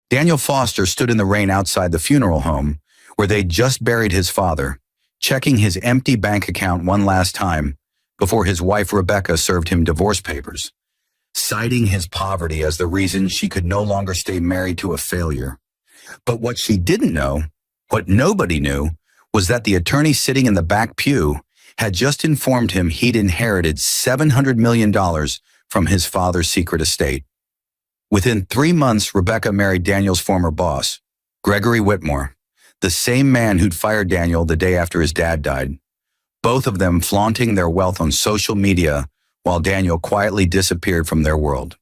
Daniel Foster stood in the rain outside the funeral home, where they'd just buried his father, checking his empty bank account one last time before his wife Rebecca served him divorce papers, citing his poverty as the reason she could no longer stay married to a failure. But what she didn't know, what nobody knew, was that the attorney sitting in the back pew had just informed him he'd inherited $700 million from his father's secret estate. Within 3 months, Rebecca married Daniel's former boss, Gregory Whitmore, the same man who'd fired Daniel the day after his dad died, both of them flaunting their wealth on social media while Daniel quietly disappeared from their world.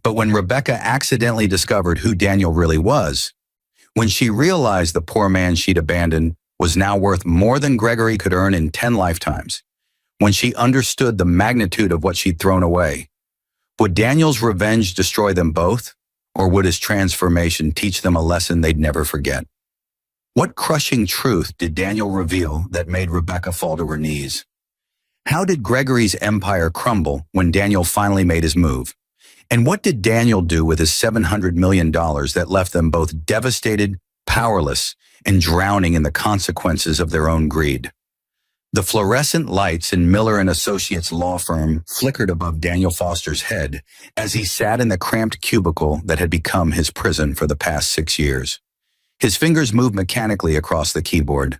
But when Rebecca accidentally discovered who Daniel really was, when she realized the poor man she'd abandoned was now worth more than Gregory could earn in 10 lifetimes, when she understood the magnitude of what she'd thrown away, would Daniel's revenge destroy them both, or would his transformation teach them a lesson they'd never forget? What crushing truth did Daniel reveal that made Rebecca fall to her knees? How did Gregory's empire crumble when Daniel finally made his move? And what did Daniel do with his $700 million that left them both devastated, powerless, and drowning in the consequences of their own greed? The fluorescent lights in Miller and Associates law firm flickered above Daniel Foster's head as he sat in the cramped cubicle that had become his prison for the past 6 years. His fingers moved mechanically across the keyboard,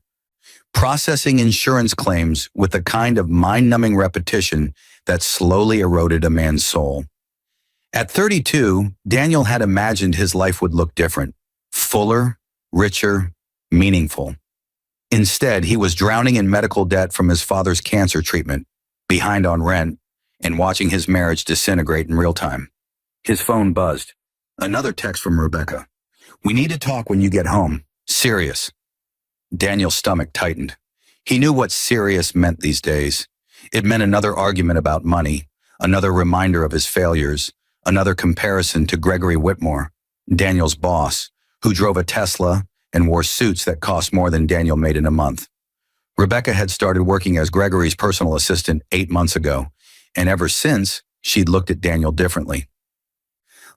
processing insurance claims with the kind of mind-numbing repetition that slowly eroded a man's soul. At 32, Daniel had imagined his life would look different, fuller, richer, meaningful. Instead, he was drowning in medical debt from his father's cancer treatment, behind on rent, and watching his marriage disintegrate in real time. His phone buzzed. Another text from Rebecca. "We need to talk when you get home. Serious." Daniel's stomach tightened. He knew what serious meant these days. It meant another argument about money, another reminder of his failures, another comparison to Gregory Whitmore, Daniel's boss, who drove a Tesla and wore suits that cost more than Daniel made in a month. Rebecca had started working as Gregory's personal assistant 8 months ago, and ever since, she'd looked at Daniel differently.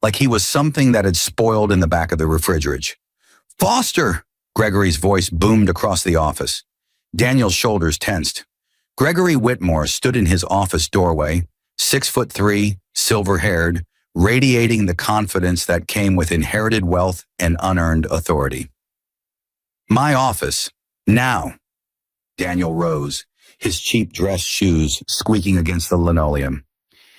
Like he was something that had spoiled in the back of the refrigerator. "Foster!" Gregory's voice boomed across the office. Daniel's shoulders tensed. Gregory Whitmore stood in his office doorway, 6'3", silver-haired, radiating the confidence that came with inherited wealth and unearned authority. "My office. Now." Daniel rose, his cheap dress shoes squeaking against the linoleum.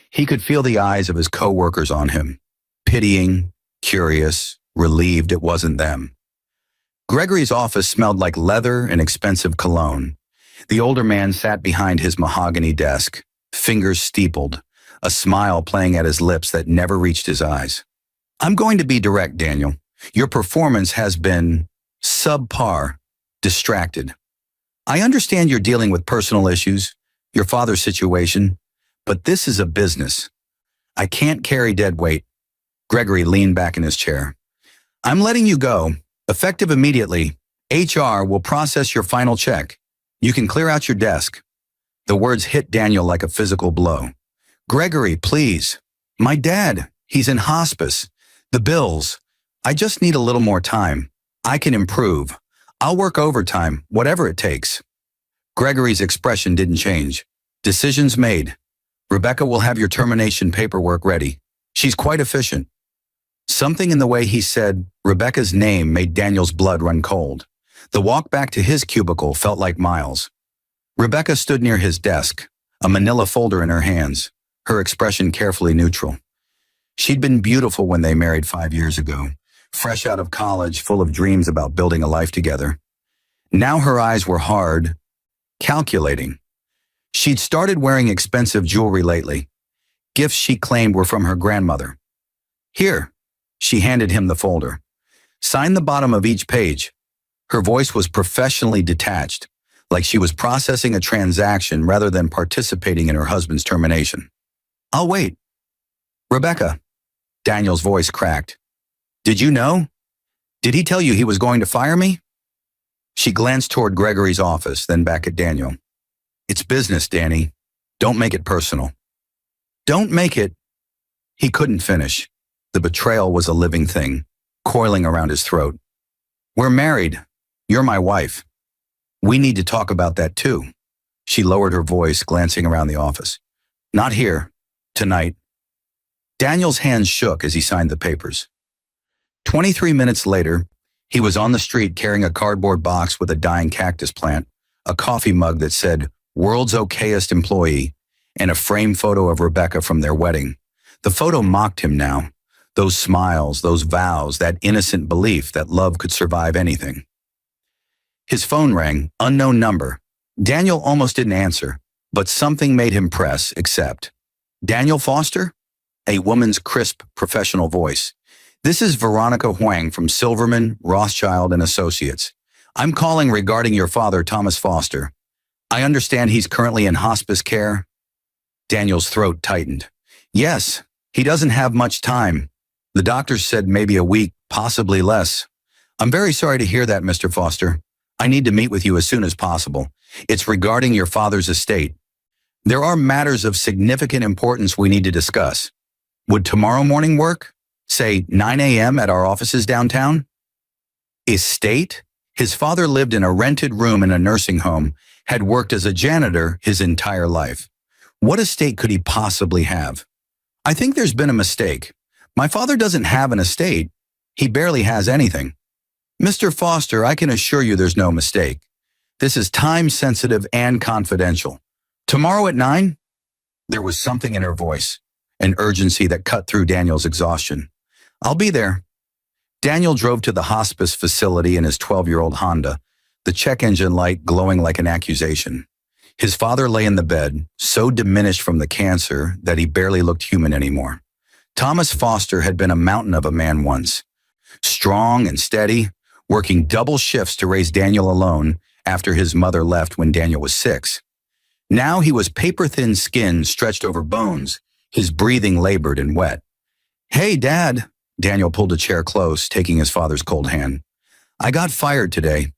He could feel the eyes of his co-workers on him, pitying, curious, relieved it wasn't them. Gregory's office smelled like leather and expensive cologne. The older man sat behind his mahogany desk, fingers steepled, a smile playing at his lips that never reached his eyes. "I'm going to be direct, Daniel. Your performance has been subpar, distracted. I understand you're dealing with personal issues, your father's situation, but this is a business. I can't carry dead weight." Gregory leaned back in his chair. "I'm letting you go. Effective immediately. HR will process your final check. You can clear out your desk." The words hit Daniel like a physical blow. "Gregory, please. My dad, he's in hospice. The bills. I just need a little more time. I can improve. I'll work overtime, whatever it takes." Gregory's expression didn't change. "Decisions made. Rebecca will have your termination paperwork ready. She's quite efficient." Something in the way he said Rebecca's name made Daniel's blood run cold. The walk back to his cubicle felt like miles. Rebecca stood near his desk, a manila folder in her hands, her expression carefully neutral. She'd been beautiful when they married 5 years ago, fresh out of college, full of dreams about building a life together. Now her eyes were hard, calculating. She'd started wearing expensive jewelry lately, gifts she claimed were from her grandmother. "Here," she handed him the folder. "Sign the bottom of each page." Her voice was professionally detached, like she was processing a transaction rather than participating in her husband's termination. "I'll wait." "Rebecca," Daniel's voice cracked. "Did you know? Did he tell you he was going to fire me?" She glanced toward Gregory's office, then back at Daniel. "It's business, Danny. Don't make it personal." "Don't make it." He couldn't finish. The betrayal was a living thing, coiling around his throat. We're married. You're my wife. We need to talk about that too. She lowered her voice, glancing around the office. Not here. Tonight. Daniel's hands shook as he signed the papers. 23 minutes later, he was on the street carrying a cardboard box with a dying cactus plant, a coffee mug that said, World's Okayest Employee, and a framed photo of Rebecca from their wedding. The photo mocked him now. Those smiles, those vows, that innocent belief that love could survive anything. His phone rang, unknown number. Daniel almost didn't answer, but something made him press accept. Daniel Foster? A woman's crisp, professional voice. This is Veronica Huang from Silverman, Rothschild and Associates. I'm calling regarding your father, Thomas Foster. I understand he's currently in hospice care. Daniel's throat tightened. Yes, he doesn't have much time. The doctors said maybe a week, possibly less. I'm very sorry to hear that, Mr. Foster. I need to meet with you as soon as possible. It's regarding your father's estate. There are matters of significant importance we need to discuss. Would tomorrow morning work? Say 9 a.m. at our offices downtown? Estate? His father lived in a rented room in a nursing home, had worked as a janitor his entire life. What estate could he possibly have? I think there's been a mistake. My father doesn't have an estate. He barely has anything. Mr. Foster, I can assure you there's no mistake. This is time-sensitive and confidential. Tomorrow at 9? There was something in her voice, an urgency that cut through Daniel's exhaustion. I'll be there. Daniel drove to the hospice facility in his 12-year-old Honda, the check engine light glowing like an accusation. His father lay in the bed, so diminished from the cancer that he barely looked human anymore. Thomas Foster had been a mountain of a man once, strong and steady, working double shifts to raise Daniel alone after his mother left when Daniel was 6. Now he was paper-thin skin stretched over bones, his breathing labored and wet. Hey, Dad. Daniel pulled a chair close, taking his father's cold hand. I got fired today.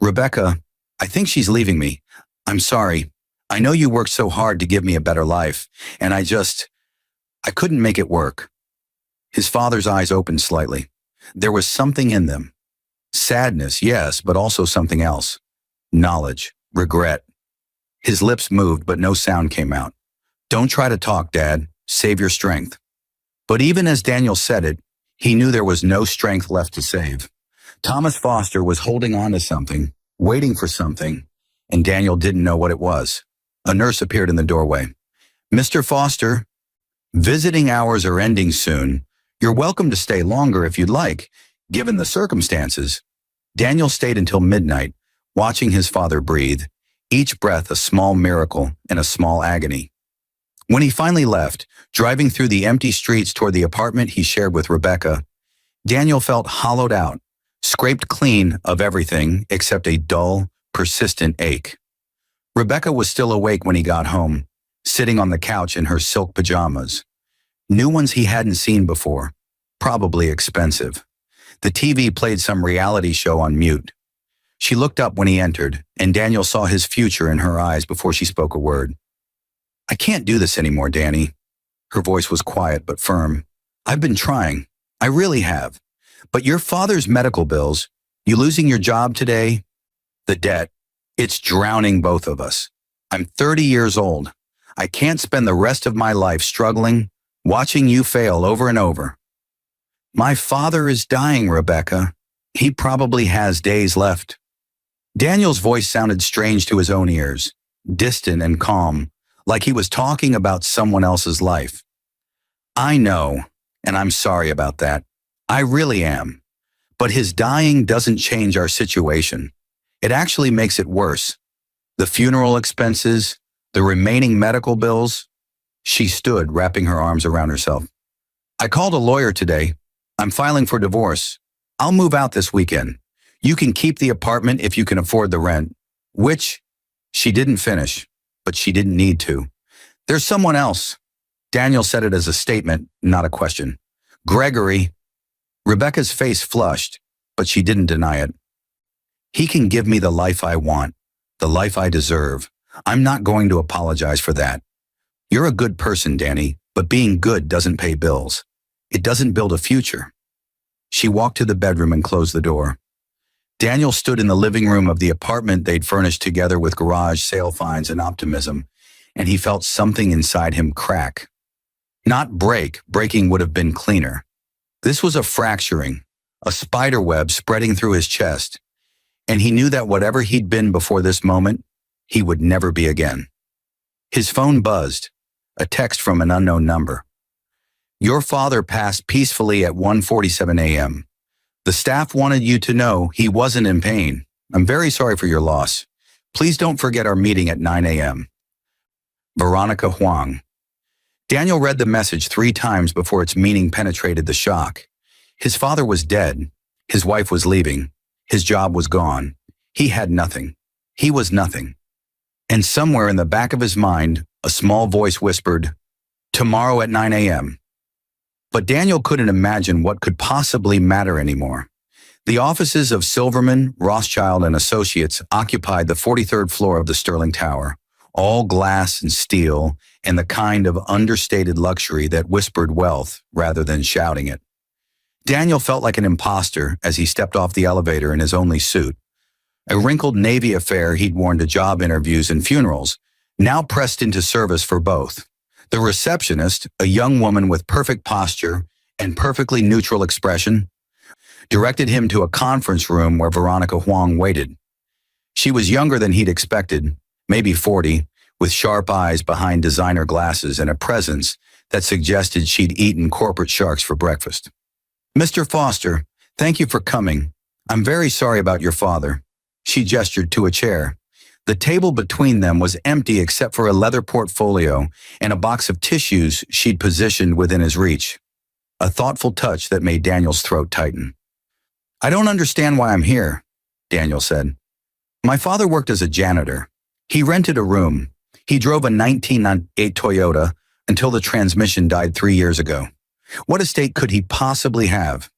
Rebecca, I think she's leaving me. I'm sorry. I know you worked so hard to give me a better life, and I couldn't make it work. His father's eyes opened slightly. There was something in them. Sadness, yes, but also something else. Knowledge, regret. His lips moved, but no sound came out. Don't try to talk, Dad. Save your strength. But even as Daniel said it, he knew there was no strength left to save. Thomas Foster was holding on to something, waiting for something, and Daniel didn't know what it was. A nurse appeared in the doorway. Mr. Foster, visiting hours are ending soon. You're welcome to stay longer if you'd like, given the circumstances. Daniel stayed until midnight, watching his father breathe, each breath a small miracle and a small agony. When he finally left, driving through the empty streets toward the apartment he shared with Rebecca, Daniel felt hollowed out, scraped clean of everything except a dull, persistent ache. Rebecca was still awake when he got home, sitting on the couch in her silk pajamas. New ones he hadn't seen before, probably expensive. The TV played some reality show on mute. She looked up when he entered, and Daniel saw his future in her eyes before she spoke a word. I can't do this anymore, Danny. Her voice was quiet but firm. I've been trying. I really have. But your father's medical bills, you losing your job today, the debt, it's drowning both of us. I'm 30 years old. I can't spend the rest of my life struggling, watching you fail over and over. My father is dying, Rebecca. He probably has days left. Daniel's voice sounded strange to his own ears, distant and calm, like he was talking about someone else's life. I know, and I'm sorry about that. I really am. But his dying doesn't change our situation. It actually makes it worse. The funeral expenses, the remaining medical bills. She stood, wrapping her arms around herself. I called a lawyer today. I'm filing for divorce. I'll move out this weekend. You can keep the apartment if you can afford the rent, which she didn't finish, but she didn't need to. There's someone else. Daniel said it as a statement, not a question. Gregory. Rebecca's face flushed, but she didn't deny it. He can give me the life I want, the life I deserve. I'm not going to apologize for that. You're a good person, Danny, but being good doesn't pay bills. It doesn't build a future. She walked to the bedroom and closed the door. Daniel stood in the living room of the apartment they'd furnished together with garage sale finds and optimism, and he felt something inside him crack. Not break, breaking would have been cleaner. This was a fracturing, a spider web spreading through his chest, and he knew that whatever he'd been before this moment, he would never be again. His phone buzzed, a text from an unknown number. Your father passed peacefully at 1:47 a.m. The staff wanted you to know he wasn't in pain. I'm very sorry for your loss. Please don't forget our meeting at 9 a.m. Veronica Huang. Daniel read the message 3 times before its meaning penetrated the shock. His father was dead. His wife was leaving. His job was gone. He had nothing. He was nothing. And somewhere in the back of his mind, a small voice whispered, tomorrow at 9 a.m. But Daniel couldn't imagine what could possibly matter anymore. The offices of Silverman, Rothschild, and Associates occupied the 43rd floor of the Sterling Tower, all glass and steel, and the kind of understated luxury that whispered wealth rather than shouting it. Daniel felt like an imposter as he stepped off the elevator in his only suit. A wrinkled Navy affair he'd worn to job interviews and funerals, now pressed into service for both. The receptionist, a young woman with perfect posture and perfectly neutral expression, directed him to a conference room where Veronica Huang waited. She was younger than he'd expected, maybe 40, with sharp eyes behind designer glasses and a presence that suggested she'd eaten corporate sharks for breakfast. Mr. Foster, thank you for coming. I'm very sorry about your father. She gestured to a chair. The table between them was empty except for a leather portfolio and a box of tissues she'd positioned within his reach. A thoughtful touch that made Daniel's throat tighten. I don't understand why I'm here, Daniel said. My father worked as a janitor. He rented a room. He drove a 1998 Toyota until the transmission died 3 years ago. What estate could he possibly have?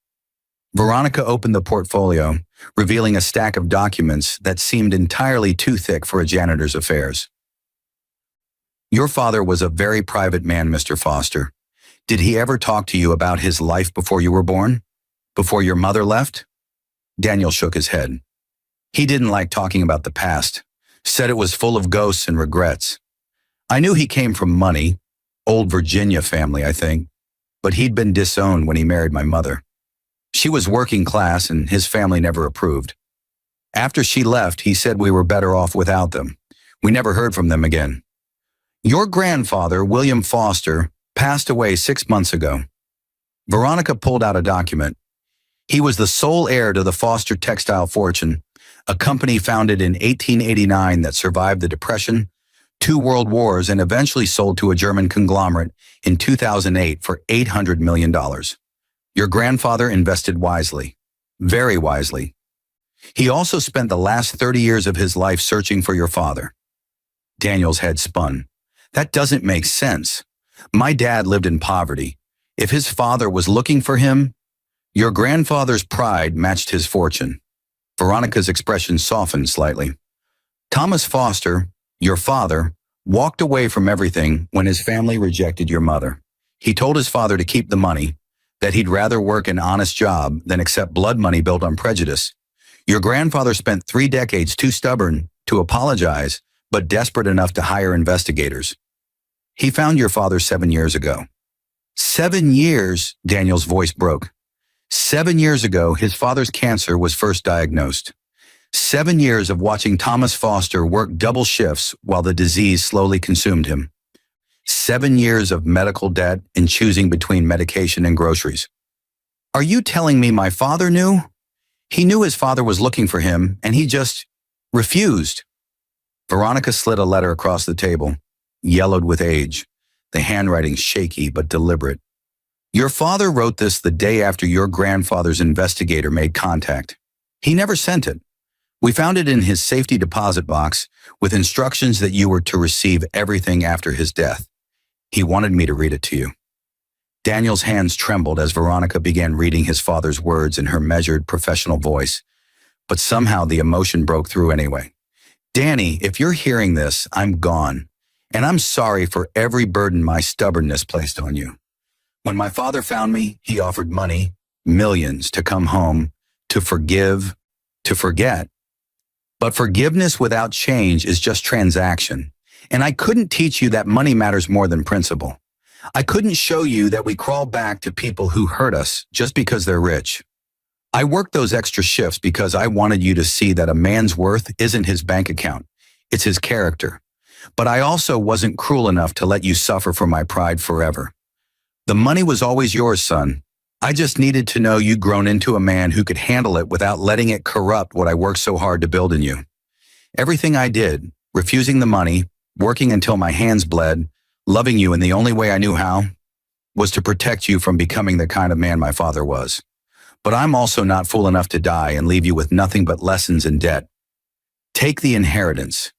Veronica opened the portfolio, revealing a stack of documents that seemed entirely too thick for a janitor's affairs. Your father was a very private man, Mr. Foster. Did he ever talk to you about his life before you were born? Before your mother left? Daniel shook his head. He didn't like talking about the past, said it was full of ghosts and regrets. I knew he came from money, old Virginia family, I think, but he'd been disowned when he married my mother. She was working class and his family never approved. After she left, he said we were better off without them. We never heard from them again. Your grandfather, William Foster, passed away 6 months ago. Veronica pulled out a document. He was the sole heir to the Foster Textile Fortune, a company founded in 1889 that survived the Depression, 2 world wars, and eventually sold to a German conglomerate in 2008 for $800 million. Your grandfather invested wisely, very wisely. He also spent the last 30 years of his life searching for your father. Daniel's head spun. That doesn't make sense. My dad lived in poverty. If his father was looking for him, your grandfather's pride matched his fortune. Veronica's expression softened slightly. Thomas Foster, your father, walked away from everything when his family rejected your mother. He told his father to keep the money, that he'd rather work an honest job than accept blood money built on prejudice. Your grandfather spent 3 decades too stubborn to apologize, but desperate enough to hire investigators. He found your father 7 years ago. 7 years, Daniel's voice broke. 7 years ago, his father's cancer was first diagnosed. 7 years of watching Thomas Foster work double shifts while the disease slowly consumed him. 7 years of medical debt and choosing between medication and groceries. Are you telling me my father knew? He knew his father was looking for him, and he just refused. Veronica slid a letter across the table, yellowed with age, the handwriting shaky but deliberate. Your father wrote this the day after your grandfather's investigator made contact. He never sent it. We found it in his safety deposit box with instructions that you were to receive everything after his death. He wanted me to read it to you. Daniel's hands trembled as Veronica began reading his father's words in her measured, professional voice, but somehow the emotion broke through anyway. Danny, if you're hearing this, I'm gone, and I'm sorry for every burden my stubbornness placed on you. When my father found me, he offered money, millions to come home, to forgive, to forget. But forgiveness without change is just transaction. And I couldn't teach you that money matters more than principle. I couldn't show you that we crawl back to people who hurt us just because they're rich. I worked those extra shifts because I wanted you to see that a man's worth isn't his bank account. It's his character. But I also wasn't cruel enough to let you suffer for my pride forever. The money was always yours, son. I just needed to know you'd grown into a man who could handle it without letting it corrupt what I worked so hard to build in you. Everything I did, refusing the money, working until my hands bled, loving you in the only way I knew how, was to protect you from becoming the kind of man my father was. But I'm also not fool enough to die and leave you with nothing but lessons and debt. Take the inheritance.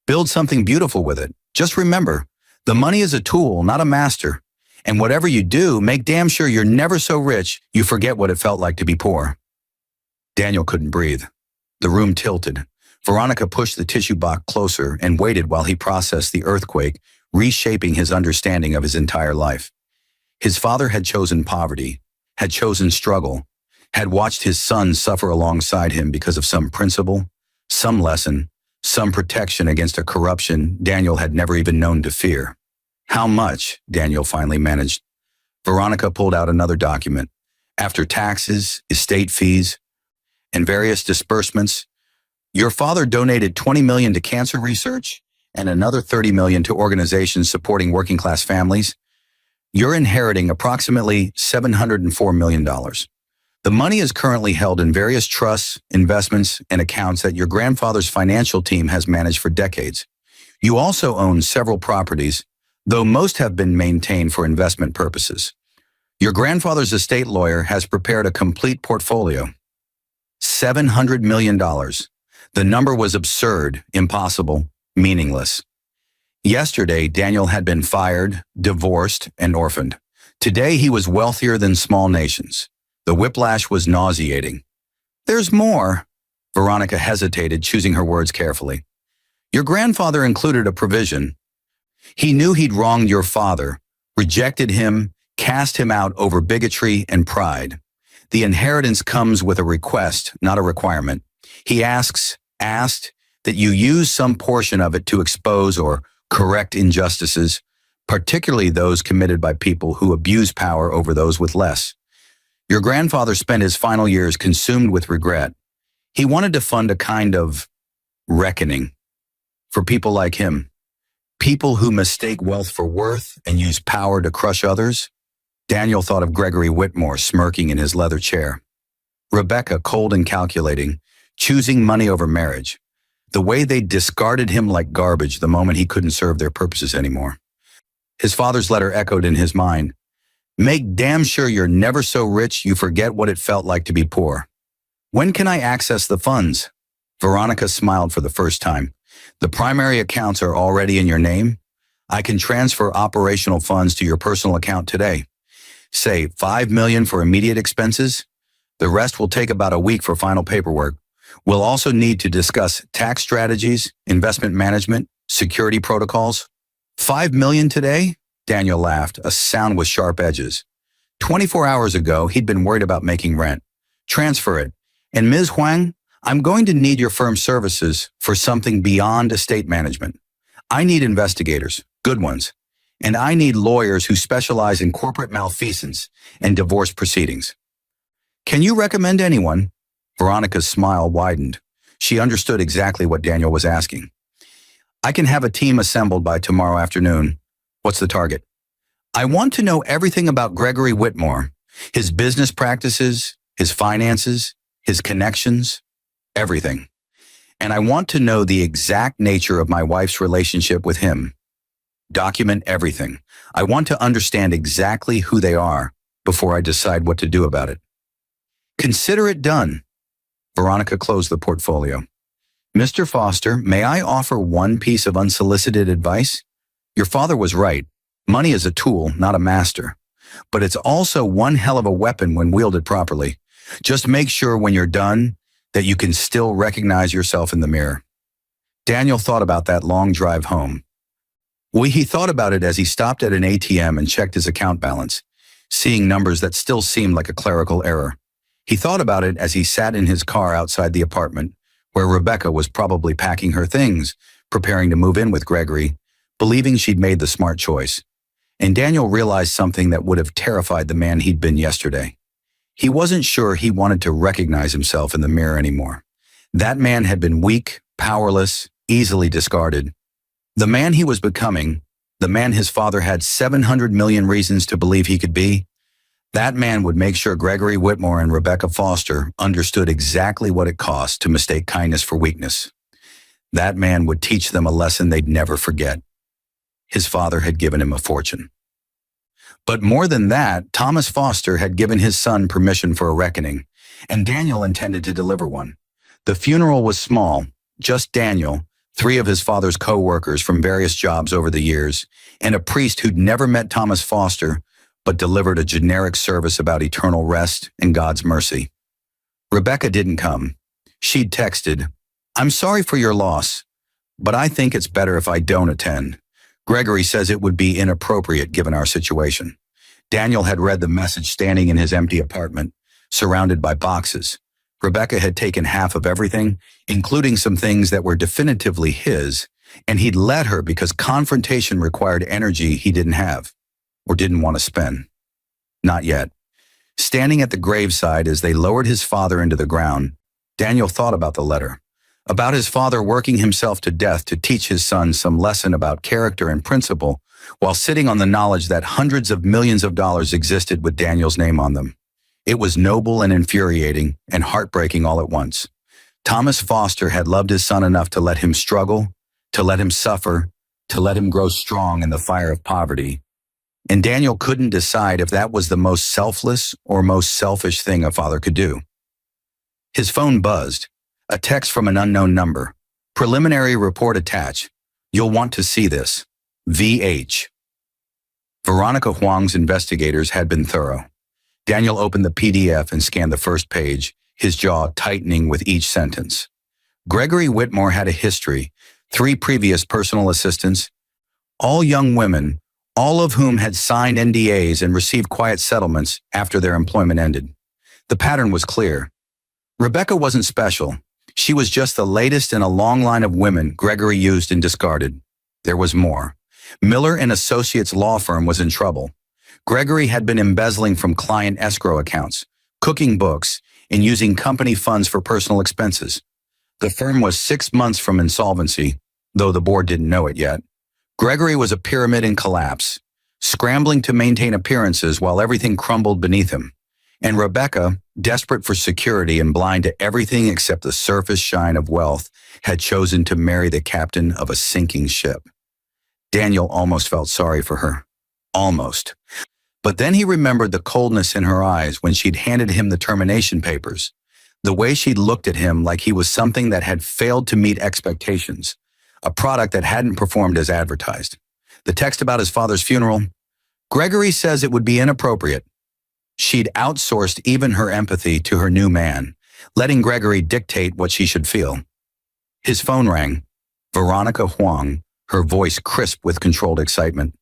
Build something beautiful with it. Just remember, the money is a tool, not a master. And whatever you do, make damn sure you're never so rich you forget what it felt like to be poor. Daniel couldn't breathe. The room tilted. Veronica pushed the tissue box closer and waited while he processed the earthquake, reshaping his understanding of his entire life. His father had chosen poverty, had chosen struggle, had watched his son suffer alongside him because of some principle, some lesson, some protection against a corruption Daniel had never even known to fear. How much? Daniel finally managed. Veronica pulled out another document. After taxes, estate fees, and various disbursements, your father donated $20 million to cancer research and another $30 million to organizations supporting working-class families. You're inheriting approximately $704 million. The money is currently held in various trusts, investments, and accounts that your grandfather's financial team has managed for decades. You also own several properties, though most have been maintained for investment purposes. Your grandfather's estate lawyer has prepared a complete portfolio. $700 million. The number was absurd, impossible, meaningless. Yesterday, Daniel had been fired, divorced, and orphaned. Today, he was wealthier than small nations. The whiplash was nauseating. There's more. Veronica hesitated, choosing her words carefully. Your grandfather included a provision. He knew he'd wronged your father, rejected him, cast him out over bigotry and pride. The inheritance comes with a request, not a requirement. He asked that you use some portion of it to expose or correct injustices, particularly those committed by people who abuse power over those with less. Your grandfather spent his final years consumed with regret. He wanted to fund a kind of reckoning for people like him. People who mistake wealth for worth and use power to crush others. Daniel thought of Gregory Whitmore smirking in his leather chair. Rebecca, cold and calculating, choosing money over marriage. The way they discarded him like garbage the moment he couldn't serve their purposes anymore. His father's letter echoed in his mind. Make damn sure you're never so rich you forget what it felt like to be poor. When can I access the funds? Veronica smiled for the first time. The primary accounts are already in your name. I can transfer operational funds to your personal account today. Say $5 million for immediate expenses. The rest will take about a week for final paperwork. We'll also need to discuss tax strategies, investment management, security protocols. $5 million today? Daniel laughed, a sound with sharp edges. 24 hours ago, he'd been worried about making rent. Transfer it. And Ms. Huang, I'm going to need your firm's services for something beyond estate management. I need investigators, good ones. And I need lawyers who specialize in corporate malfeasance and divorce proceedings. Can you recommend anyone? Veronica's smile widened. She understood exactly what Daniel was asking. I can have a team assembled by tomorrow afternoon. What's the target? I want to know everything about Gregory Whitmore, his business practices, his finances, his connections, everything. And I want to know the exact nature of my wife's relationship with him. Document everything. I want to understand exactly who they are before I decide what to do about it. Consider it done. Veronica closed the portfolio. Mr. Foster, may I offer one piece of unsolicited advice? Your father was right. Money is a tool, not a master. But it's also one hell of a weapon when wielded properly. Just make sure when you're done that you can still recognize yourself in the mirror. Daniel thought about that long drive home. He thought about it as he stopped at an ATM and checked his account balance. seeing numbers that still seemed like a clerical error. He thought about it as he sat in his car outside the apartment, where Rebecca was probably packing her things, preparing to move in with Gregory, believing she'd made the smart choice. And Daniel realized something that would have terrified the man he'd been yesterday. He wasn't sure he wanted to recognize himself in the mirror anymore. That man had been weak, powerless, easily discarded. The man he was becoming, the man his father had 700 million reasons to believe he could be, that man would make sure Gregory Whitmore and Rebecca Foster understood exactly what it cost to mistake kindness for weakness. That man would teach them a lesson they'd never forget. His father had given him a fortune. But more than that, Thomas Foster had given his son permission for a reckoning, and Daniel intended to deliver one. The funeral was small, just Daniel, 3 of his father's co-workers from various jobs over the years, and a priest who'd never met Thomas Foster, but delivered a generic service about eternal rest and God's mercy. Rebecca didn't come. She'd texted, "I'm sorry for your loss, but I think it's better if I don't attend. Gregory says it would be inappropriate given our situation." Daniel had read the message standing in his empty apartment, surrounded by boxes. Rebecca had taken half of everything, including some things that were definitively his, and he'd let her because confrontation required energy he didn't have, or didn't want to spend. Not yet. Standing at the graveside as they lowered his father into the ground, Daniel thought about the letter, about his father working himself to death to teach his son some lesson about character and principle, while sitting on the knowledge that hundreds of millions of dollars existed with Daniel's name on them. It was noble and infuriating and heartbreaking all at once. Thomas Foster had loved his son enough to let him struggle, to let him suffer, to let him grow strong in the fire of poverty. And Daniel couldn't decide if that was the most selfless or most selfish thing a father could do. His phone buzzed. A text from an unknown number. "Preliminary report attached. You'll want to see this. VH." Veronica Huang's investigators had been thorough. Daniel opened the PDF and scanned the first page, his jaw tightening with each sentence. Gregory Whitmore had a history, 3 previous personal assistants, all young women, all of whom had signed NDAs and received quiet settlements after their employment ended. The pattern was clear. Rebecca wasn't special. She was just the latest in a long line of women Gregory used and discarded. There was more. Miller and Associates law firm was in trouble. Gregory had been embezzling from client escrow accounts, cooking books, and using company funds for personal expenses. The firm was 6 months from insolvency, though the board didn't know it yet. Gregory was a pyramid in collapse, scrambling to maintain appearances while everything crumbled beneath him. And Rebecca, desperate for security and blind to everything except the surface shine of wealth, had chosen to marry the captain of a sinking ship. Daniel almost felt sorry for her. Almost. But then he remembered the coldness in her eyes when she'd handed him the termination papers, the way she'd looked at him like he was something that had failed to meet expectations, a product that hadn't performed as advertised. The text about his father's funeral, "Gregory says it would be inappropriate." She'd outsourced even her empathy to her new man, letting Gregory dictate what she should feel. His phone rang. Veronica Huang, her voice crisp with controlled excitement.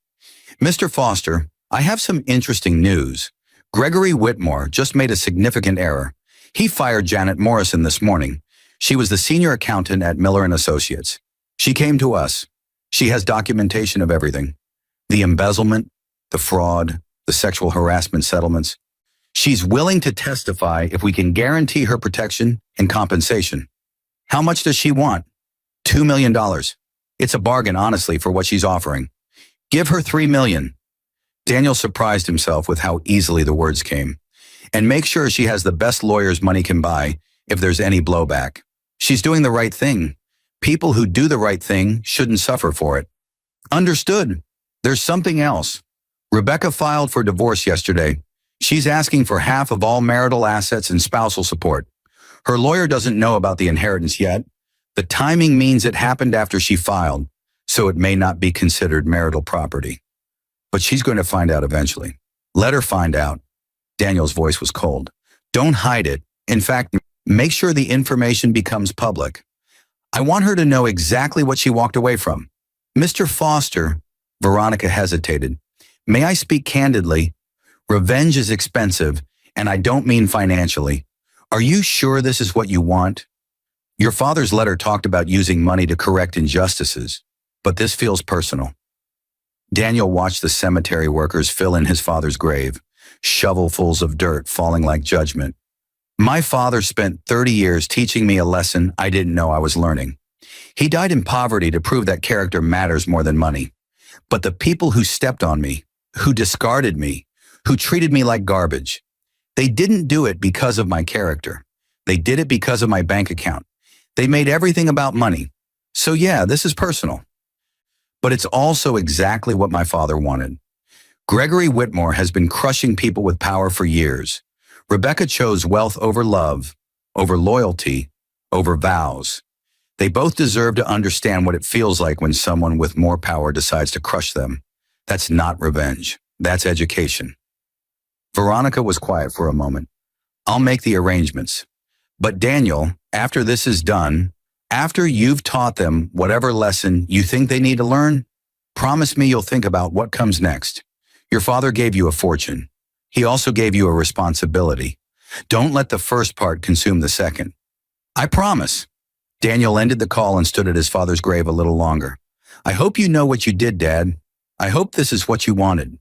"Mr. Foster, I have some interesting news. Gregory Whitmore just made a significant error. He fired Janet Morrison this morning. She was the senior accountant at Miller and Associates. She came to us. She has documentation of everything. The embezzlement, the fraud, the sexual harassment settlements. She's willing to testify if we can guarantee her protection and compensation. How much does she want? $2 million. It's a bargain, honestly, for what she's offering. Give her $3 million. Daniel surprised himself with how easily the words came. And make sure she has the best lawyers money can buy if there's any blowback. She's doing the right thing. People who do the right thing shouldn't suffer for it. Understood. There's something else. Rebecca filed for divorce yesterday. She's asking for half of all marital assets and spousal support. Her lawyer doesn't know about the inheritance yet. The timing means it happened after she filed, so it may not be considered marital property. But she's going to find out eventually. Let her find out." Daniel's voice was cold. "Don't hide it. In fact, make sure the information becomes public. I want her to know exactly what she walked away from." "Mr. Foster," Veronica hesitated. "May I speak candidly? Revenge is expensive, and I don't mean financially. Are you sure this is what you want? Your father's letter talked about using money to correct injustices, but this feels personal. Daniel watched the cemetery workers fill in his father's grave, shovelfuls of dirt falling like judgment. My father spent 30 years teaching me a lesson I didn't know I was learning. He died in poverty to prove that character matters more than money. But the people who stepped on me, who discarded me, who treated me like garbage, they didn't do it because of my character. They did it because of my bank account. They made everything about money. So yeah, this is personal. But it's also exactly what my father wanted. Gregory Whitmore has been crushing people with power for years. Rebecca chose wealth over love, over loyalty, over vows. They both deserve to understand what it feels like when someone with more power decides to crush them. That's not revenge. That's education. Veronica was quiet for a moment. I'll make the arrangements. But Daniel, after this is done, after you've taught them whatever lesson you think they need to learn, promise me you'll think about what comes next. Your father gave you a fortune. He also gave you a responsibility. Don't let the first part consume the second. I promise. Daniel ended the call and stood at his father's grave a little longer. I hope you know what you did, Dad. I hope this is what you wanted.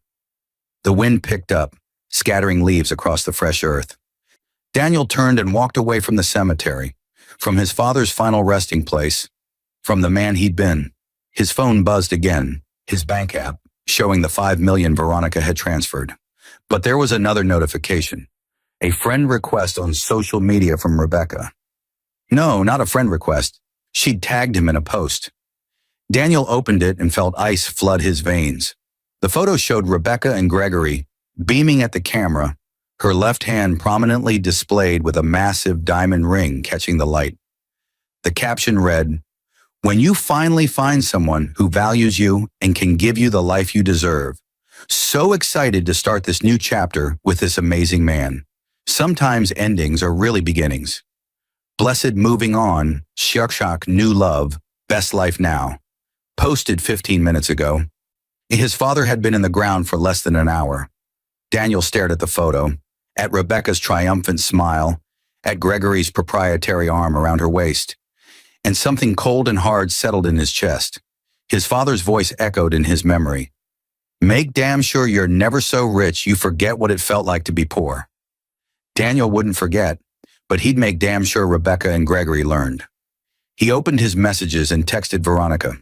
The wind picked up, scattering leaves across the fresh earth. Daniel turned and walked away from the cemetery, from his father's final resting place, from the man he'd been. His phone buzzed again, his bank app, showing the $5 million Veronica had transferred. But there was another notification, a friend request on social media from Rebecca. No, not a friend request. She'd tagged him in a post. Daniel opened it and felt ice flood his veins. The photo showed Rebecca and Gregory beaming at the camera, her left hand prominently displayed with a massive diamond ring catching the light. The caption read, "When you finally find someone who values you and can give you the life you deserve, so excited to start this new chapter with this amazing man. Sometimes endings are really beginnings. Blessed moving on, Shak new love, best life now." Posted 15 minutes ago. His father had been in the ground for less than an hour. Daniel stared at the photo, at Rebecca's triumphant smile, at Gregory's proprietary arm around her waist, and something cold and hard settled in his chest. His father's voice echoed in his memory. Make damn sure you're never so rich you forget what it felt like to be poor. Daniel wouldn't forget, but he'd make damn sure Rebecca and Gregory learned. He opened his messages and texted Veronica.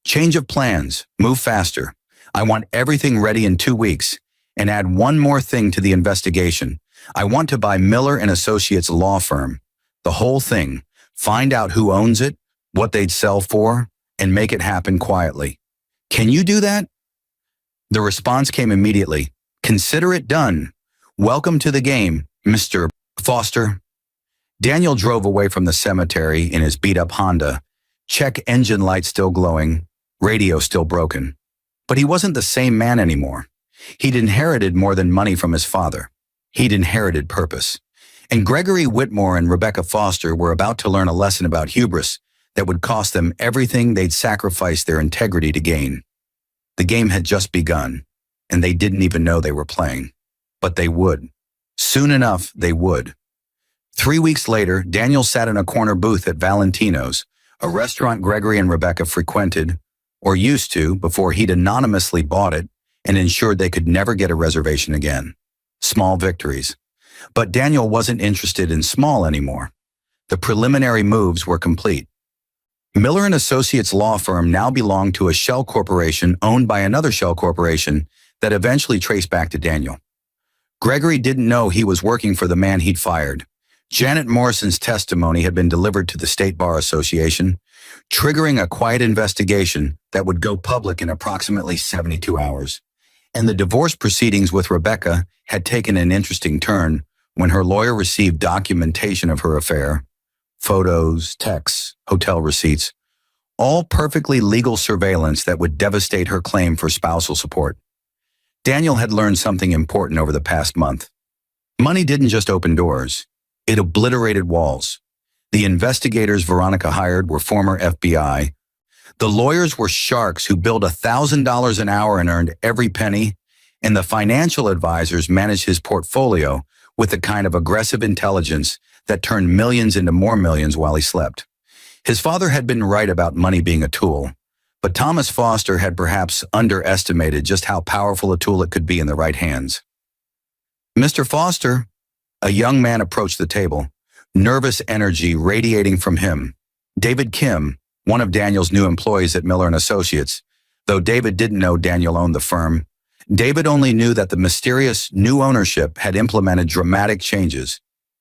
Change of plans, move faster. I want everything ready in 2 weeks. And add one more thing to the investigation. I want to buy Miller and Associates law firm. The whole thing. Find out who owns it, what they'd sell for, and make it happen quietly. Can you do that? The response came immediately. Consider it done. Welcome to the game, Mr. Foster. Daniel drove away from the cemetery in his beat-up Honda, check engine light still glowing, radio still broken. But he wasn't the same man anymore. He'd inherited more than money from his father. He'd inherited purpose. And Gregory Whitmore and Rebecca Foster were about to learn a lesson about hubris that would cost them everything they'd sacrificed their integrity to gain. The game had just begun, and they didn't even know they were playing. But they would. Soon enough, they would. 3 weeks later, Daniel sat in a corner booth at Valentino's, a restaurant Gregory and Rebecca frequented, or used to before he'd anonymously bought it and ensured they could never get a reservation again. Small victories. But Daniel wasn't interested in small anymore. The preliminary moves were complete. Miller and Associates law firm now belonged to a shell corporation owned by another shell corporation that eventually traced back to Daniel. Gregory didn't know he was working for the man he'd fired. Janet Morrison's testimony had been delivered to the State Bar Association, triggering a quiet investigation that would go public in approximately 72 hours. And the divorce proceedings with Rebecca had taken an interesting turn when her lawyer received documentation of her affair, photos, texts, hotel receipts, all perfectly legal surveillance that would devastate her claim for spousal support. Daniel had learned something important over the past month. Money didn't just open doors. It obliterated walls. The investigators Veronica hired were former FBI. The lawyers were sharks who billed $1,000 an hour and earned every penny, and the financial advisors managed his portfolio with the kind of aggressive intelligence that turned millions into more millions while he slept. His father had been right about money being a tool, but Thomas Foster had perhaps underestimated just how powerful a tool it could be in the right hands. Mr. Foster, a young man approached the table, nervous energy radiating from him. David Kim, one of Daniel's new employees at Miller & Associates, though David didn't know Daniel owned the firm. David only knew that the mysterious new ownership had implemented dramatic changes: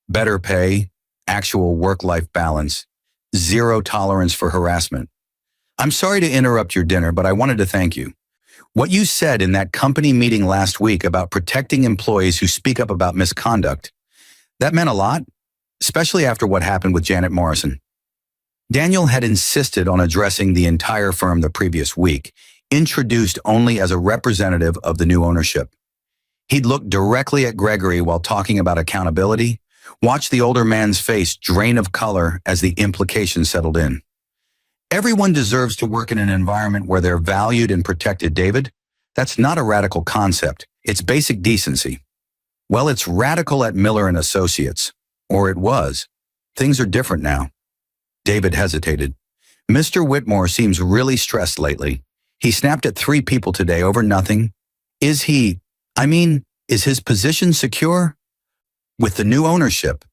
better pay, actual work-life balance, zero tolerance for harassment. "I'm sorry to interrupt your dinner, but I wanted to thank you. What you said in that company meeting last week about protecting employees who speak up about misconduct, that meant a lot, especially after what happened with Janet Morrison." Daniel had insisted on addressing the entire firm the previous week, introduced only as a representative of the new ownership. He'd looked directly at Gregory while talking about accountability, watched the older man's face drain of color as the implications settled in. "Everyone deserves to work in an environment where they're valued and protected, David. That's not a radical concept. It's basic decency." "Well, it's radical at Miller & Associates. Or it was. Things are different now." David hesitated. "Mr. Whitmore seems really stressed lately. He snapped at 3 people today over nothing. Is his position secure? With the new ownership?"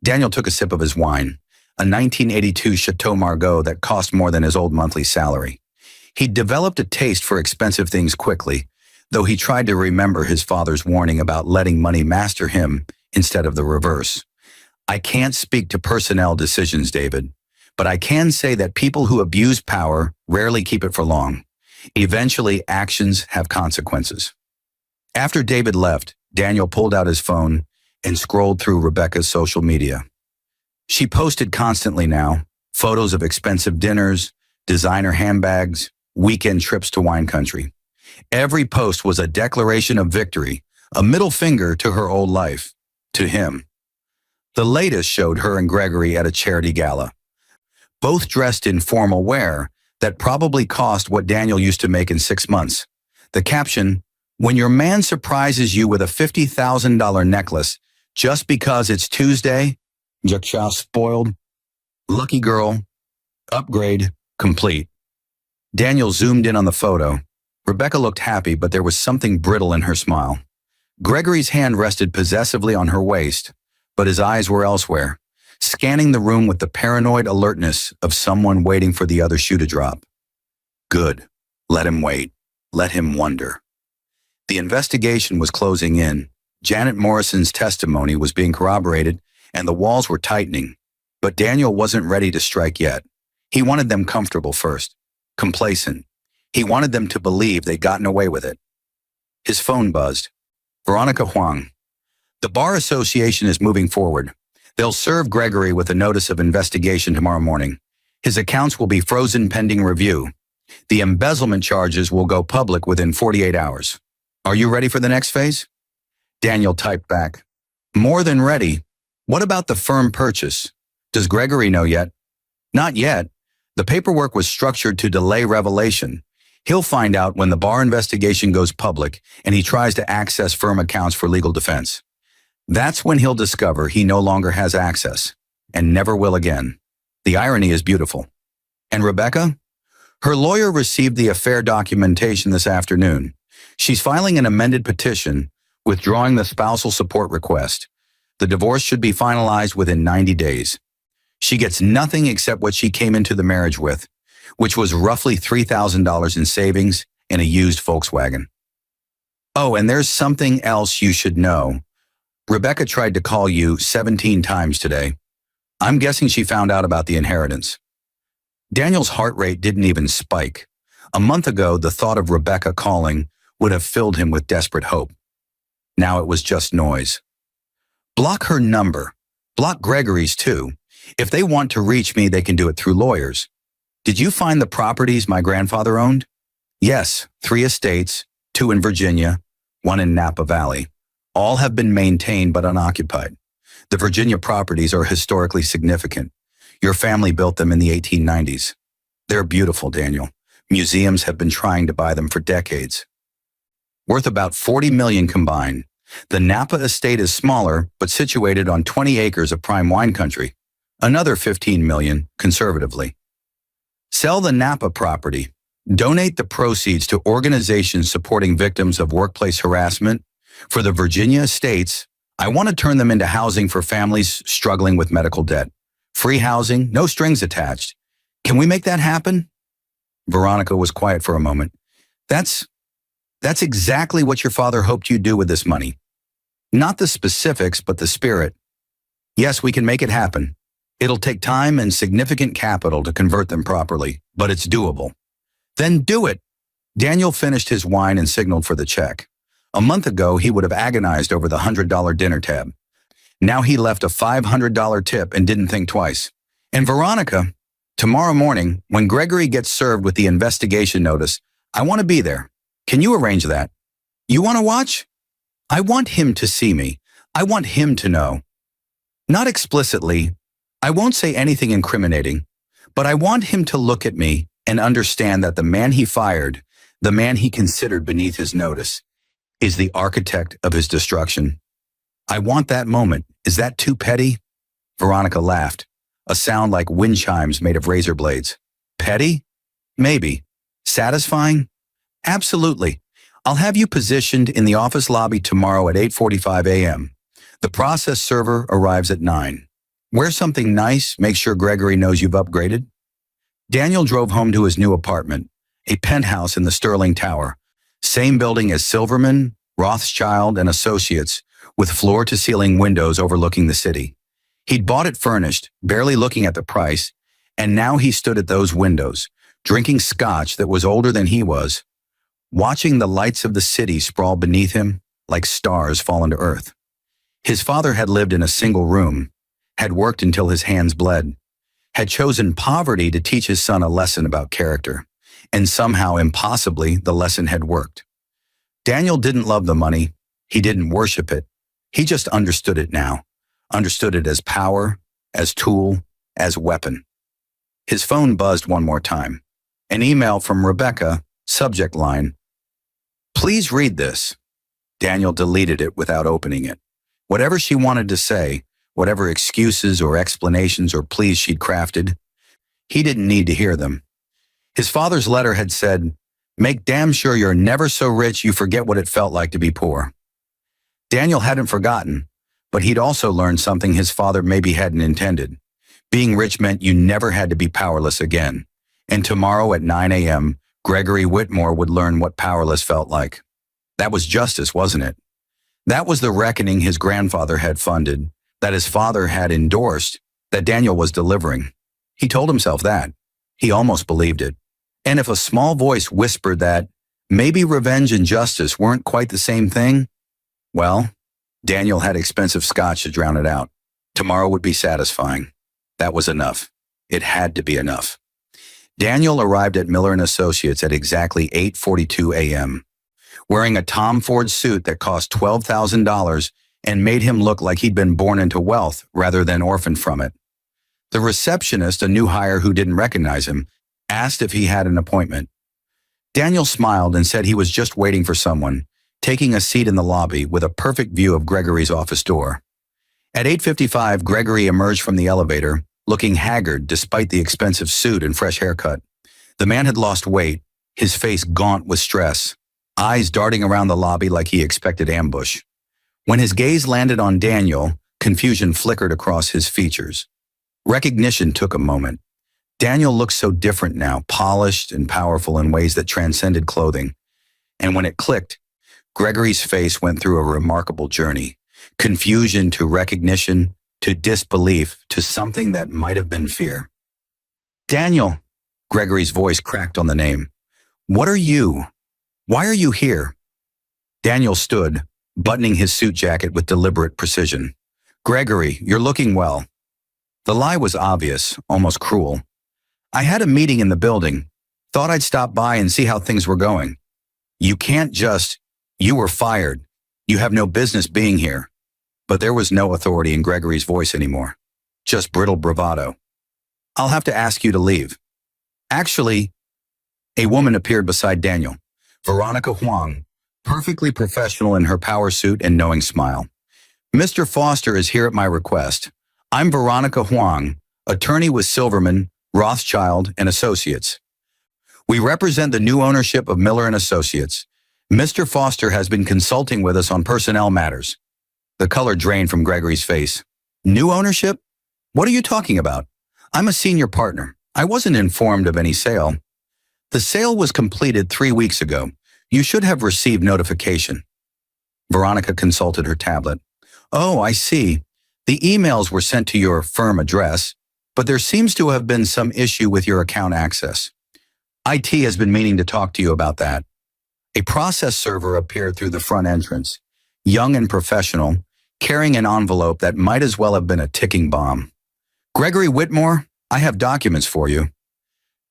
Daniel took a sip of his wine, a 1982 Chateau Margaux that cost more than his old monthly salary. He'd developed a taste for expensive things quickly, though he tried to remember his father's warning about letting money master him instead of the reverse. "I can't speak to personnel decisions, David, but I can say that people who abuse power rarely keep it for long. Eventually, actions have consequences." After David left, Daniel pulled out his phone and scrolled through Rebecca's social media. She posted constantly now, photos of expensive dinners, designer handbags, weekend trips to wine country. Every post was a declaration of victory, a middle finger to her old life, to him. The latest showed her and Gregory at a charity gala, both dressed in formal wear that probably cost what Daniel used to make in 6 months. The caption, "When your man surprises you with a $50,000 necklace just because it's Tuesday, Jaksha spoiled. Lucky girl. Upgrade complete." Daniel zoomed in on the photo. Rebecca looked happy, but there was something brittle in her smile. Gregory's hand rested possessively on her waist, but his eyes were elsewhere, scanning the room with the paranoid alertness of someone waiting for the other shoe to drop. Good. Let him wait. Let him wonder. The investigation was closing in. Janet Morrison's testimony was being corroborated, and the walls were tightening. But Daniel wasn't ready to strike yet. He wanted them comfortable first, complacent. He wanted them to believe they'd gotten away with it. His phone buzzed. Veronica Huang. "The Bar Association is moving forward. They'll serve Gregory with a notice of investigation tomorrow morning. His accounts will be frozen pending review. The embezzlement charges will go public within 48 hours. Are you ready for the next phase?" Daniel typed back, "More than ready. What about the firm purchase? Does Gregory know yet?" "Not yet. The paperwork was structured to delay revelation. He'll find out when the Bar investigation goes public and he tries to access firm accounts for legal defense. That's when he'll discover he no longer has access, and never will again. The irony is beautiful." "And Rebecca?" "Her lawyer received the affair documentation this afternoon. She's filing an amended petition, withdrawing the spousal support request. The divorce should be finalized within 90 days. She gets nothing except what she came into the marriage with, which was roughly $3,000 in savings and a used Volkswagen. Oh, and there's something else you should know. Rebecca tried to call you 17 times today. I'm guessing she found out about the inheritance." Daniel's heart rate didn't even spike. A month ago, the thought of Rebecca calling would have filled him with desperate hope. Now it was just noise. "Block her number. Block Gregory's too. If they want to reach me, they can do it through lawyers. Did you find the properties my grandfather owned?" "Yes, 3 estates, 2 in Virginia, 1 in Napa Valley. All have been maintained but unoccupied. The Virginia properties are historically significant. Your family built them in the 1890s. They're beautiful, Daniel. Museums have been trying to buy them for decades." worth about 40 million combined. The Napa estate is smaller, but situated on 20 acres of prime wine country. Another 15 million, conservatively. Sell the Napa property. Donate the proceeds to organizations supporting victims of workplace harassment. For the Virginia estates, I want to turn them into housing for families struggling with medical debt. Free housing, no strings attached. Can we make that happen? Veronica was quiet for a moment. That's exactly what your father hoped you'd do with this money. Not the specifics, but the spirit. Yes, we can make it happen. It'll take time and significant capital to convert them properly, but it's doable. Then do it. Daniel finished his wine and signaled for the check. A month ago, he would have agonized over the $100 dinner tab. Now he left a $500 tip and didn't think twice. And Veronica, tomorrow morning, when Gregory gets served with the investigation notice, I want to be there. Can you arrange that? You want to watch? I want him to see me. I want him to know. Not explicitly. I won't say anything incriminating, but I want him to look at me and understand that the man he fired, the man he considered beneath his notice, is the architect of his destruction. I want that moment. Is that too petty? Veronica laughed, a sound like wind chimes made of razor blades. Petty? Maybe. Satisfying? Absolutely. I'll have you positioned in the office lobby tomorrow at 8:45 a.m. The process server arrives at 9. Wear something nice, make sure Gregory knows you've upgraded. Daniel drove home to his new apartment, a penthouse in the Sterling Tower, same building as Silverman, Rothschild, and Associates, with floor-to-ceiling windows overlooking the city. He'd bought it furnished, barely looking at the price, and now he stood at those windows, drinking scotch that was older than he was, watching the lights of the city sprawl beneath him like stars fallen to earth. His father had lived in a single room, had worked until his hands bled, had chosen poverty to teach his son a lesson about character, and somehow, impossibly, the lesson had worked. Daniel didn't love the money. He didn't worship it. He just understood it now, understood it as power, as tool, as weapon. His phone buzzed one more time. An email from Rebecca, subject line, "Please read this." Daniel deleted it without opening it. Whatever she wanted to say, whatever excuses or explanations or pleas she'd crafted, he didn't need to hear them. His father's letter had said, "Make damn sure you're never so rich you forget what it felt like to be poor." Daniel hadn't forgotten, but he'd also learned something his father maybe hadn't intended. Being rich meant you never had to be powerless again. And tomorrow at 9 a.m., Gregory Whitmore would learn what powerless felt like. That was justice, wasn't it? That was the reckoning his grandfather had funded, that his father had endorsed, that Daniel was delivering. He told himself that. He almost believed it. And if a small voice whispered that maybe revenge and justice weren't quite the same thing, well, Daniel had expensive scotch to drown it out. Tomorrow would be satisfying. That was enough. It had to be enough. Daniel arrived at Miller & Associates at exactly 8:42 a.m., wearing a Tom Ford suit that cost $12,000 and made him look like he'd been born into wealth rather than orphaned from it. The receptionist, a new hire who didn't recognize him, asked if he had an appointment. Daniel smiled and said he was just waiting for someone, taking a seat in the lobby with a perfect view of Gregory's office door. At 8:55, Gregory emerged from the elevator, looking haggard despite the expensive suit and fresh haircut. The man had lost weight, his face gaunt with stress, eyes darting around the lobby like he expected ambush. When his gaze landed on Daniel, confusion flickered across his features. Recognition took a moment. Daniel looked so different now, polished and powerful in ways that transcended clothing. And when it clicked, Gregory's face went through a remarkable journey. Confusion to recognition, to disbelief, to something that might have been fear. "Daniel," Gregory's voice cracked on the name. "What are you? Why are you here?" Daniel stood, buttoning his suit jacket with deliberate precision. "Gregory, you're looking well." The lie was obvious, almost cruel. "I had a meeting in the building. Thought I'd stop by and see how things were going." "You can't just. You were fired. You have no business being here." But there was no authority in Gregory's voice anymore, just brittle bravado. "I'll have to ask you to leave." Actually, a woman appeared beside Daniel. Veronica Huang, perfectly professional in her power suit and knowing smile. Mr. Foster is here at my request. I'm Veronica Huang, attorney with Silverman, Rothschild, and Associates. We represent the new ownership of Miller and Associates. Mr. Foster has been consulting with us on personnel matters. The color drained from Gregory's face. New ownership? What are you talking about? I'm a senior partner. I wasn't informed of any sale. The sale was completed 3 weeks ago. You should have received notification. Veronica consulted her tablet. Oh, I see. The emails were sent to your firm address, but there seems to have been some issue with your account access. IT has been meaning to talk to you about that. A process server appeared through the front entrance, young and professional, carrying an envelope that might as well have been a ticking bomb. Gregory Whitmore, I have documents for you.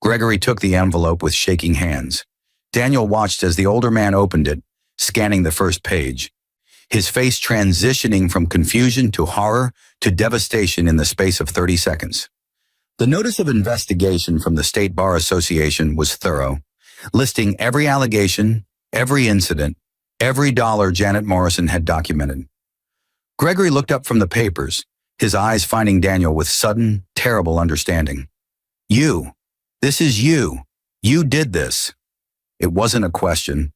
Gregory took the envelope with shaking hands. Daniel watched as the older man opened it, scanning the first page, his face transitioning from confusion to horror to devastation in the space of 30 seconds. The notice of investigation from the State Bar Association was thorough, listing every allegation, every incident, every dollar Janet Morrison had documented. Gregory looked up from the papers, his eyes finding Daniel with sudden, terrible understanding. You. This is you. You did this. It wasn't a question.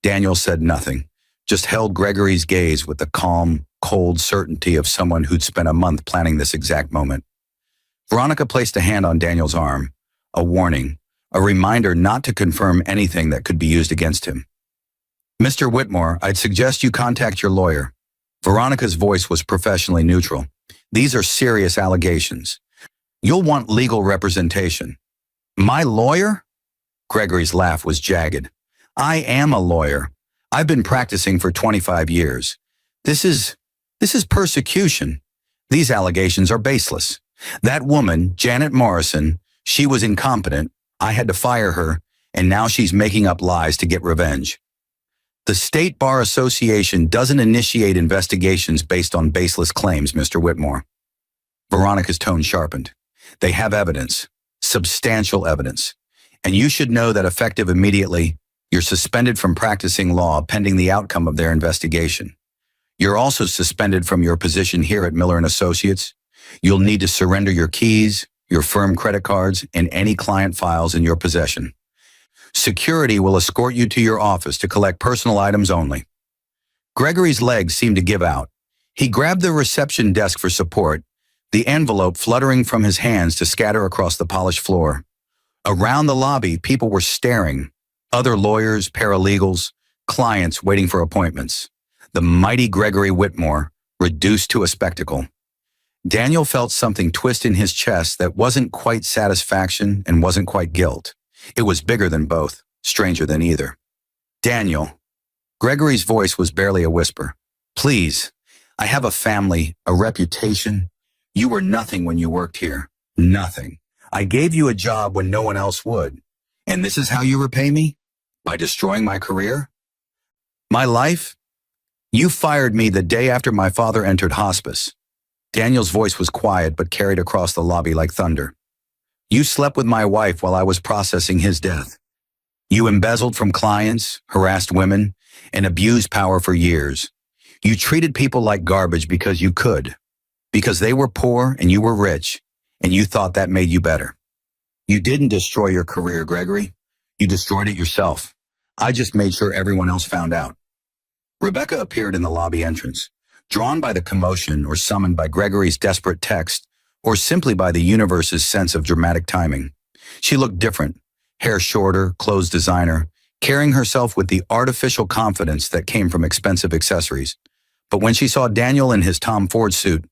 Daniel said nothing, just held Gregory's gaze with the calm, cold certainty of someone who'd spent a month planning this exact moment. Veronica placed a hand on Daniel's arm, a warning, a reminder not to confirm anything that could be used against him. Mr. Whitmore, I'd suggest you contact your lawyer. Veronica's voice was professionally neutral. These are serious allegations. You'll want legal representation. My lawyer? Gregory's laugh was jagged. I am a lawyer. I've been practicing for 25 years. This is persecution. These allegations are baseless. That woman, Janet Morrison, she was incompetent. I had to fire her, and now she's making up lies to get revenge. The State Bar Association doesn't initiate investigations based on baseless claims, Mr. Whitmore. Veronica's tone sharpened. They have evidence, substantial evidence. And you should know that effective immediately, you're suspended from practicing law pending the outcome of their investigation. You're also suspended from your position here at Miller and Associates. You'll need to surrender your keys, your firm credit cards, and any client files in your possession. Security will escort you to your office to collect personal items only. Gregory's legs seemed to give out. He grabbed the reception desk for support, the envelope fluttering from his hands to scatter across the polished floor. Around the lobby, people were staring. Other lawyers, paralegals, clients waiting for appointments. The mighty Gregory Whitmore, reduced to a spectacle. Daniel felt something twist in his chest that wasn't quite satisfaction and wasn't quite guilt. It was bigger than both, stranger than either. Daniel. Gregory's voice was barely a whisper. Please, I have a family, a reputation. You were nothing when you worked here. Nothing. I gave you a job when no one else would. And this is how you repay me? By destroying my career? My life? You fired me the day after my father entered hospice. Daniel's voice was quiet but carried across the lobby like thunder. You slept with my wife while I was processing his death. You embezzled from clients, harassed women, and abused power for years. You treated people like garbage because you could, because they were poor and you were rich, and you thought that made you better. You didn't destroy your career, Gregory. You destroyed it yourself. I just made sure everyone else found out. Rebecca appeared in the lobby entrance, drawn by the commotion or summoned by Gregory's desperate text, or simply by the universe's sense of dramatic timing. She looked different, hair shorter, clothes designer, carrying herself with the artificial confidence that came from expensive accessories. But when she saw Daniel in his Tom Ford suit,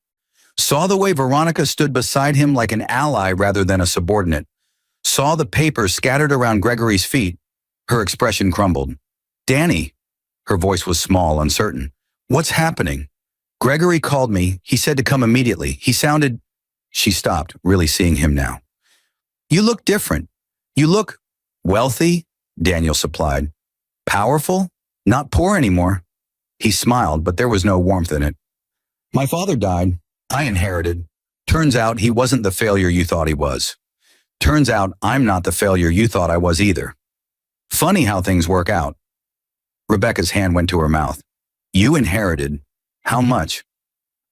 saw the way Veronica stood beside him like an ally rather than a subordinate, saw the papers scattered around Gregory's feet, her expression crumbled. Danny, her voice was small, uncertain. What's happening? Gregory called me. He said to come immediately. He sounded... She stopped, really seeing him now. You look different. You look wealthy, Daniel supplied. Powerful, not poor anymore. He smiled, but there was no warmth in it. My father died. I inherited. Turns out he wasn't the failure you thought he was. Turns out I'm not the failure you thought I was either. Funny how things work out. Rebecca's hand went to her mouth. You inherited. How much?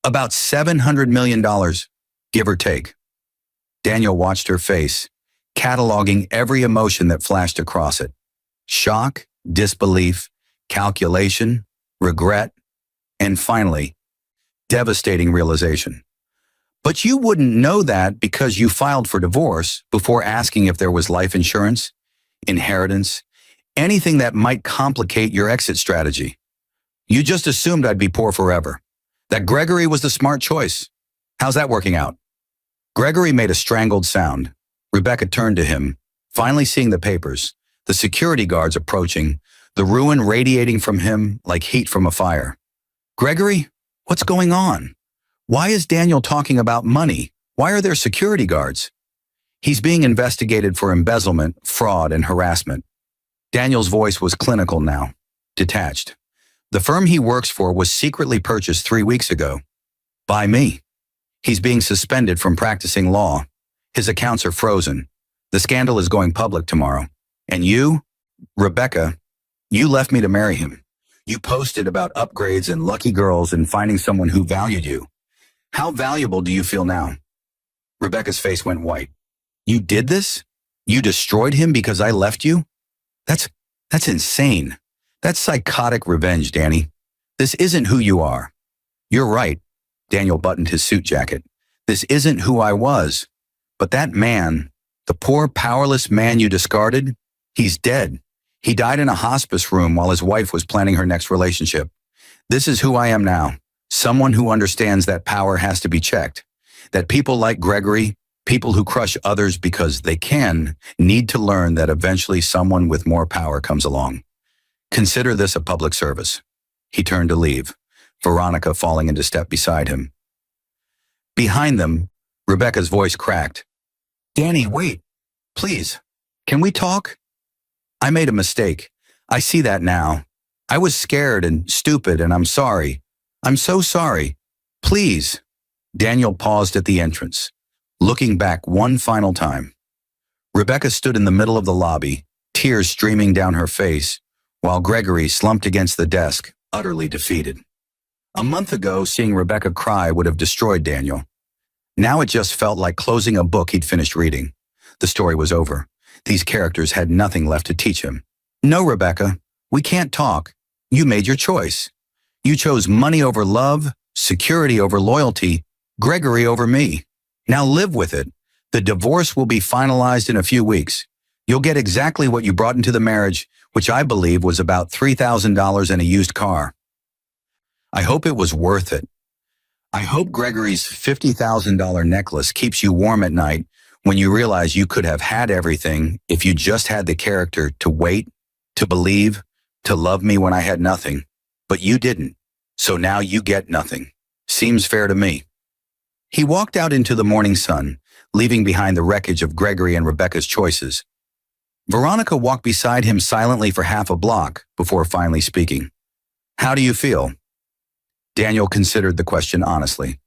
About $700 million, give or take. Daniel watched her face, cataloging every emotion that flashed across it. Shock, disbelief, calculation, regret, and finally, devastating realization. But you wouldn't know that because you filed for divorce before asking if there was life insurance, inheritance, anything that might complicate your exit strategy. You just assumed I'd be poor forever, that Gregory was the smart choice. How's that working out? Gregory made a strangled sound. Rebecca turned to him, finally seeing the papers, the security guards approaching, the ruin radiating from him like heat from a fire. Gregory, what's going on? Why is Daniel talking about money? Why are there security guards? He's being investigated for embezzlement, fraud, and harassment. Daniel's voice was clinical now, detached. The firm he works for was secretly purchased 3 weeks ago. By me. He's being suspended from practicing law. His accounts are frozen. The scandal is going public tomorrow. And you, Rebecca, you left me to marry him. You posted about upgrades and lucky girls and finding someone who valued you. How valuable do you feel now? Rebecca's face went white. You did this? You destroyed him because I left you? That's insane. That's psychotic revenge, Danny. This isn't who you are. You're right. Daniel buttoned his suit jacket. This isn't who I was. But that man, the poor, powerless man you discarded, he's dead. He died in a hospice room while his wife was planning her next relationship. This is who I am now. Someone who understands that power has to be checked. That people like Gregory, people who crush others because they can, need to learn that eventually someone with more power comes along. Consider this a public service. He turned to leave, Veronica falling into step beside him. Behind them, Rebecca's voice cracked. Danny, wait. Please. Can we talk? I made a mistake. I see that now. I was scared and stupid, and I'm sorry. I'm so sorry. Please. Daniel paused at the entrance, looking back one final time. Rebecca stood in the middle of the lobby, tears streaming down her face, while Gregory slumped against the desk, utterly defeated. A month ago, seeing Rebecca cry would have destroyed Daniel. Now it just felt like closing a book he'd finished reading. The story was over. These characters had nothing left to teach him. No, Rebecca, we can't talk. You made your choice. You chose money over love, security over loyalty, Gregory over me. Now live with it. The divorce will be finalized in a few weeks. You'll get exactly what you brought into the marriage, which I believe was about $3,000 and a used car. I hope it was worth it. I hope Gregory's $50,000 necklace keeps you warm at night when you realize you could have had everything if you just had the character to wait, to believe, to love me when I had nothing. But you didn't. So now you get nothing. Seems fair to me. He walked out into the morning sun, leaving behind the wreckage of Gregory and Rebecca's choices. Veronica walked beside him silently for half a block before finally speaking. How do you feel? Daniel considered the question honestly.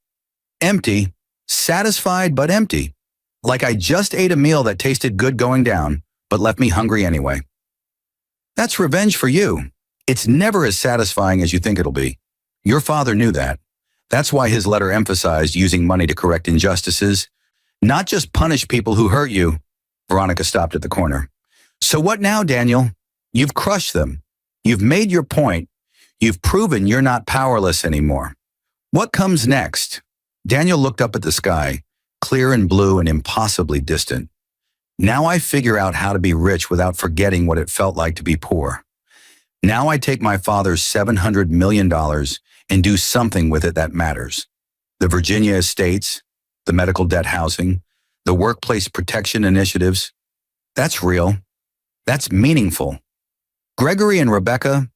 Empty, satisfied but empty. Like I just ate a meal that tasted good going down, but left me hungry anyway. That's revenge for you. It's never as satisfying as you think it'll be. Your father knew that. That's why his letter emphasized using money to correct injustices, not just punish people who hurt you. Veronica stopped at the corner. So what now, Daniel? You've crushed them. You've made your point. You've proven you're not powerless anymore. What comes next? Daniel looked up at the sky, clear and blue and impossibly distant. Now I figure out how to be rich without forgetting what it felt like to be poor. Now I take my father's $700 million and do something with it that matters. The Virginia estates, the medical debt housing, the workplace protection initiatives. That's real. That's meaningful. Gregory and Rebecca,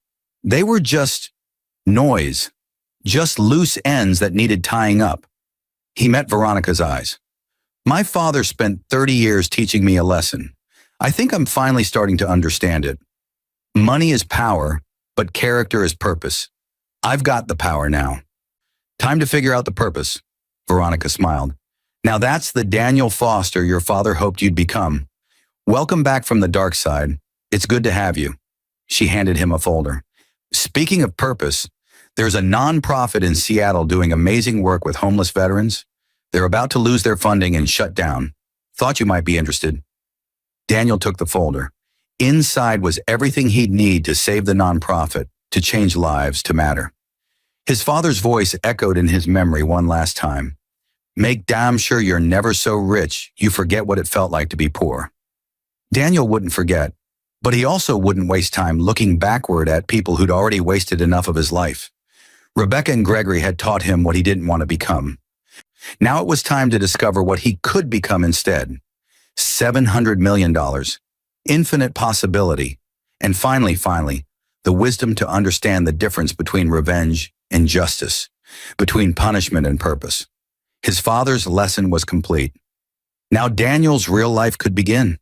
they were just noise, just loose ends that needed tying up. He met Veronica's eyes. My father spent 30 years teaching me a lesson. I think I'm finally starting to understand it. Money is power, but character is purpose. I've got the power now. Time to figure out the purpose. Veronica smiled. Now that's the Daniel Foster your father hoped you'd become. Welcome back from the dark side. It's good to have you. She handed him a folder. Speaking of purpose, there's a nonprofit in Seattle doing amazing work with homeless veterans. They're about to lose their funding and shut down. Thought you might be interested. Daniel took the folder. Inside was everything he'd need to save the nonprofit, to change lives, to matter. His father's voice echoed in his memory one last time. Make damn sure you're never so rich you forget what it felt like to be poor. Daniel wouldn't forget, but he also wouldn't waste time looking backward at people who'd already wasted enough of his life. Rebecca and Gregory had taught him what he didn't want to become. Now it was time to discover what he could become instead. $700 million, infinite possibility, and finally, the wisdom to understand the difference between revenge and justice, between punishment and purpose. His father's lesson was complete. Now Daniel's real life could begin.